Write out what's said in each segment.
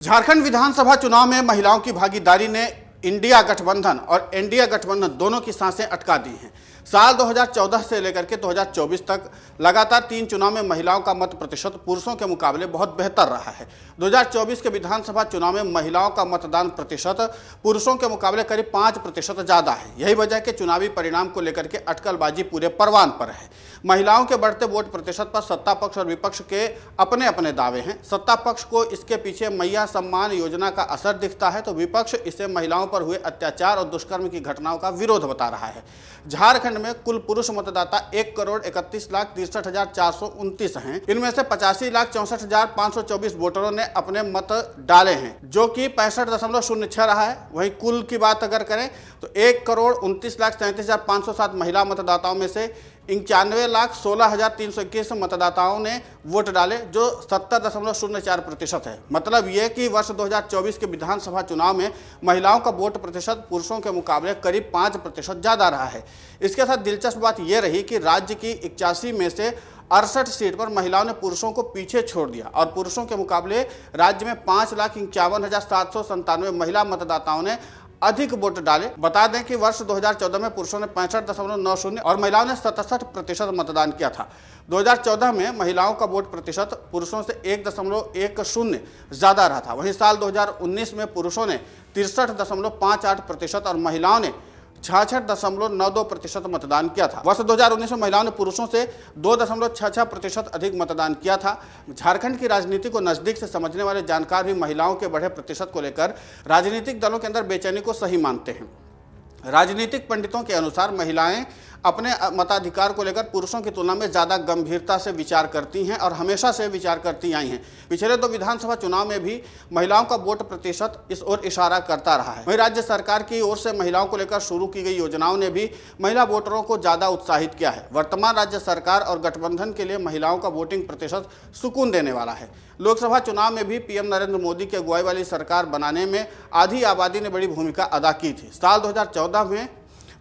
झारखंड विधानसभा चुनाव में महिलाओं की भागीदारी ने इंडिया गठबंधन और एनडीए गठबंधन दोनों की सांसें अटका दी हैं। साल 2014 से लेकर के 2024 तक लगातार 3 चुनाव में महिलाओं का मत प्रतिशत पुरुषों के मुकाबले बहुत बेहतर रहा है। 2024 के विधानसभा चुनाव में महिलाओं का मतदान प्रतिशत पुरुषों के मुकाबले करीब 5% ज़्यादा है। यही वजह है कि चुनावी परिणाम को लेकर के अटकलबाजी पूरे परवान पर है। महिलाओं के बढ़ते वोट प्रतिशत पर सत्ता पक्ष और विपक्ष के अपने अपने दावे हैं। सत्ता पक्ष को इसके पीछे मैया सम्मान योजना का असर दिखता है, तो विपक्ष इसे महिलाओं पर हुए अत्याचार और दुष्कर्म की घटनाओं का विरोध बता रहा है। झारखंड में कुल पुरुष मतदाता 1,31,33,429 हैं। इनमें से 85,64,524 वोटरों ने अपने मत डाले हैं, जो कि 65.06 रहा है। वहीं कुल की बात अगर करें तो 1,29,37,507 महिला मतदाताओं में से 91,16,321 मतदाताओं ने वोट डाले, जो 70.04% है। मतलब यह कि वर्ष 2024 के विधानसभा चुनाव में महिलाओं का वोट प्रतिशत पुरुषों के मुकाबले करीब 5% ज़्यादा रहा है। इसके साथ दिलचस्प बात यह रही कि राज्य की 81 में से 68 सीट पर महिलाओं ने पुरुषों को पीछे छोड़ दिया और पुरुषों के मुकाबले राज्य में 5,51,797 महिला मतदाताओं ने अधिक वोट डाले। बता दें कि वर्ष 2014 में पुरुषों ने 65.90 और महिलाओं ने 67% मतदान किया था। 2014 में महिलाओं का वोट प्रतिशत पुरुषों से 1.10 ज़्यादा रहा था। वहीं साल 2019 में पुरुषों ने 63.58% और महिलाओं ने 66.92% मतदान किया था। वर्ष 2019 में महिलाओं ने पुरुषों से 2.66% अधिक मतदान किया था। झारखंड की राजनीति को नजदीक से समझने वाले जानकार भी महिलाओं के बढ़े प्रतिशत को लेकर राजनीतिक दलों के अंदर बेचैनी को सही मानते हैं। राजनीतिक पंडितों के अनुसार महिलाएं अपने मताधिकार को लेकर पुरुषों की तुलना में ज़्यादा गंभीरता से विचार करती हैं और हमेशा से विचार करती आई हैं। पिछले 2 विधानसभा चुनाव में भी महिलाओं का वोट प्रतिशत इस ओर इशारा करता रहा है। वहीं राज्य सरकार की ओर से महिलाओं को लेकर शुरू की गई योजनाओं ने भी महिला वोटरों को ज़्यादा उत्साहित किया है। वर्तमान राज्य सरकार और गठबंधन के लिए महिलाओं का वोटिंग प्रतिशत सुकून देने वाला है। लोकसभा चुनाव में भी पीएम नरेंद्र मोदी की अगुवाई वाली सरकार बनाने में आधी आबादी ने बड़ी भूमिका अदा की थी। साल 2014 में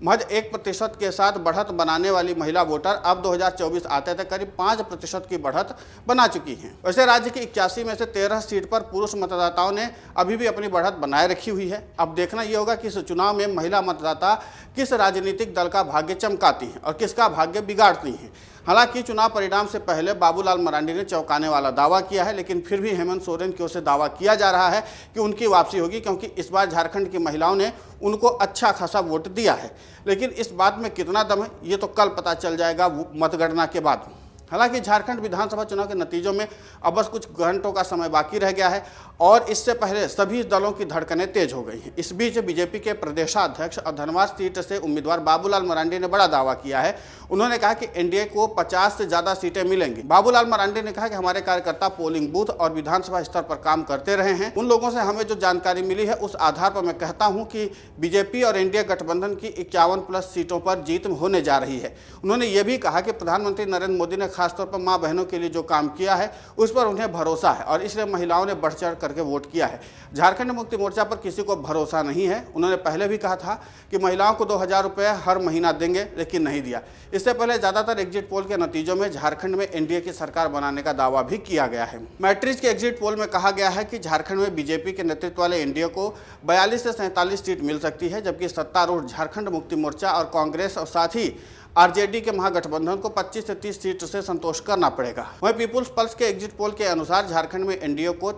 महज 1% के साथ बढ़त बनाने वाली महिला वोटर अब 2024 आते तक करीब 5% की बढ़त बना चुकी हैं। वैसे राज्य की 81 में से 13 सीट पर पुरुष मतदाताओं ने अभी भी अपनी बढ़त बनाए रखी हुई है। अब देखना यह होगा कि इस चुनाव में महिला मतदाता किस राजनीतिक दल का भाग्य चमकाती हैं और किसका भाग्य बिगाड़ती हैं। हालांकि चुनाव परिणाम से पहले बाबूलाल मरांडी ने चौंकाने वाला दावा किया है, लेकिन फिर भी हेमंत सोरेन की ओर से दावा किया जा रहा है कि उनकी वापसी होगी, क्योंकि इस बार झारखंड की महिलाओं ने उनको अच्छा खासा वोट दिया है। लेकिन इस बात में कितना दम है ये तो कल पता चल जाएगा मतगणना के बाद। हालांकि झारखंड विधानसभा चुनाव के नतीजों में अब बस कुछ घंटों का समय बाकी रह गया है और इससे पहले सभी दलों की धड़कनें तेज हो गई हैं। इस बीच बीजेपी के प्रदेशाध्यक्ष और धनबाद सीट से उम्मीदवार बाबूलाल मरांडी ने बड़ा दावा किया है। उन्होंने कहा कि एनडीए को 50 से ज़्यादा सीटें मिलेंगी। बाबूलाल मरांडी ने कहा कि हमारे कार्यकर्ता पोलिंग बूथ और विधानसभा स्तर पर काम करते रहे हैं। उन लोगों से हमें जो जानकारी मिली है उस आधार पर मैं कहता हूं कि बीजेपी और एनडीए गठबंधन की 51+ सीटों पर जीत होने जा रही है। उन्होंने ये भी कहा कि प्रधानमंत्री नरेंद्र मोदी ने खासतौर पर माँ बहनों के लिए जो काम किया है उस पर उन्हें भरोसा है और इसलिए महिलाओं ने बढ़ चढ़ करके वोट किया है। झारखंड मुक्ति मोर्चा पर किसी को भरोसा नहीं है। उन्होंने पहले भी कहा था कि महिलाओं को 2,000 रुपये हर महीना देंगे, लेकिन नहीं दिया। इससे पहले ज़्यादातर एग्जिट पोल के नतीजों में झारखंड में एनडीए की सरकार बनाने का दावा भी किया गया है। मैट्रिक्स के एग्जिट पोल में कहा गया है कि झारखंड में बीजेपी के नेतृत्व वाले एनडीए को 42 से 47 सीट मिल सकती है, जबकि सत्तारूढ़ झारखंड मुक्ति मोर्चा और कांग्रेस और साथ ही आरजेडी के महागठबंधन को 25 से 30 सीट से संतोष करना पड़ेगा। वहीं पीपुल्स पल्स के एग्जिट पोल के अनुसार झारखंड में एनडीए को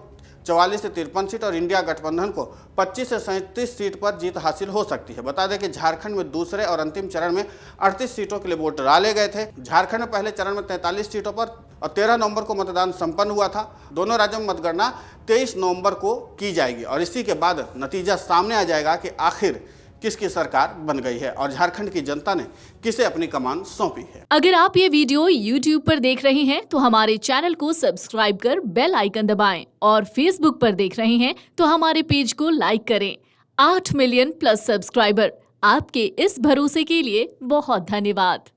44 से 53 सीट और इंडिया गठबंधन को 25 से 37 सीट पर जीत हासिल हो सकती है। बता दें कि झारखंड में दूसरे और अंतिम चरण में 38 सीटों के लिए वोट डाले गए थे। झारखंड में पहले चरण में 43 सीटों पर और 13 नवंबर को मतदान संपन्न हुआ था। दोनों राज्यों में मतगणना 23 नवंबर को की जाएगी और इसी के बाद नतीजा सामने आ जाएगा कि आखिर किसकी सरकार बन गई है और झारखंड की जनता ने किसे अपनी कमान सौंपी है। अगर आप ये वीडियो YouTube पर देख रहे हैं तो हमारे चैनल को सब्सक्राइब कर बेल आइकन दबाएं और Facebook पर देख रहे हैं तो हमारे पेज को लाइक करें। 8 मिलियन+ सब्सक्राइबर, आपके इस भरोसे के लिए बहुत धन्यवाद।